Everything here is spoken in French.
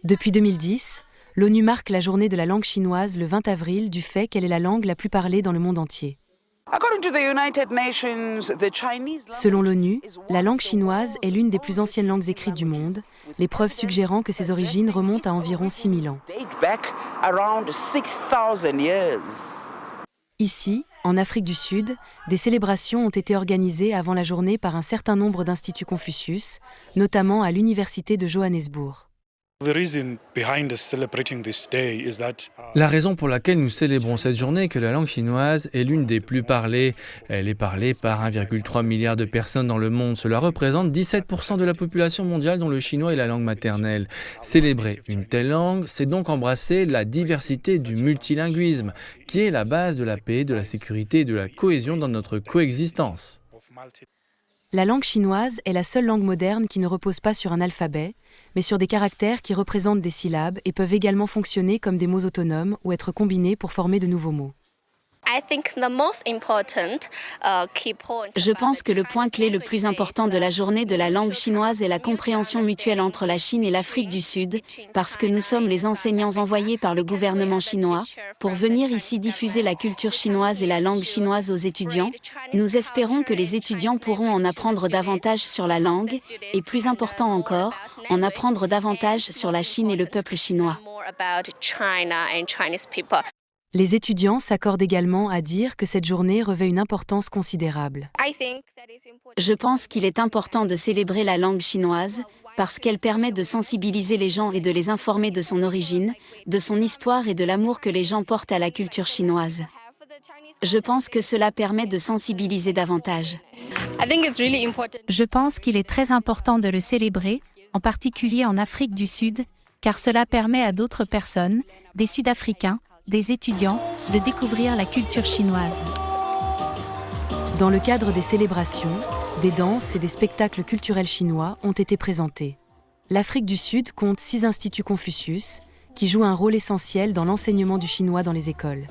Depuis 2010, l'ONU marque la journée de la langue chinoise le 20 avril du fait qu'elle est la langue la plus parlée dans le monde entier. Selon l'ONU, la langue chinoise est l'une des plus anciennes langues écrites du monde, les preuves suggérant que ses origines remontent à environ 6000 ans. Ici, en Afrique du Sud, des célébrations ont été organisées avant la journée par un certain nombre d'instituts Confucius, notamment à l'université de Johannesburg. La raison pour laquelle nous célébrons cette journée est que la langue chinoise est l'une des plus parlées. Elle est parlée par 1,3 milliard de personnes dans le monde. Cela représente 17% de la population mondiale dont le chinois est la langue maternelle. Célébrer une telle langue, c'est donc embrasser la diversité du multilinguisme, qui est la base de la paix, de la sécurité et de la cohésion dans notre coexistence. La langue chinoise est la seule langue moderne qui ne repose pas sur un alphabet, mais sur des caractères qui représentent des syllabes et peuvent également fonctionner comme des mots autonomes ou être combinés pour former de nouveaux mots. Je pense que le point clé le plus important de la journée de la langue chinoise est la compréhension mutuelle entre la Chine et l'Afrique du Sud, parce que nous sommes les enseignants envoyés par le gouvernement chinois pour venir ici diffuser la culture chinoise et la langue chinoise aux étudiants. Nous espérons que les étudiants pourront en apprendre davantage sur la langue et, plus important encore, en apprendre davantage sur la Chine et le peuple chinois. Les étudiants s'accordent également à dire que cette journée revêt une importance considérable. Je pense qu'il est important de célébrer la langue chinoise parce qu'elle permet de sensibiliser les gens et de les informer de son origine, de son histoire et de l'amour que les gens portent à la culture chinoise. Je pense que cela permet de sensibiliser davantage. Je pense qu'il est très important de le célébrer, en particulier en Afrique du Sud, car cela permet à d'autres personnes, des Sud-Africains, des étudiants, de découvrir la culture chinoise. Dans le cadre des célébrations, des danses et des spectacles culturels chinois ont été présentés. L'Afrique du Sud compte 6 instituts Confucius, qui jouent un rôle essentiel dans l'enseignement du chinois dans les écoles.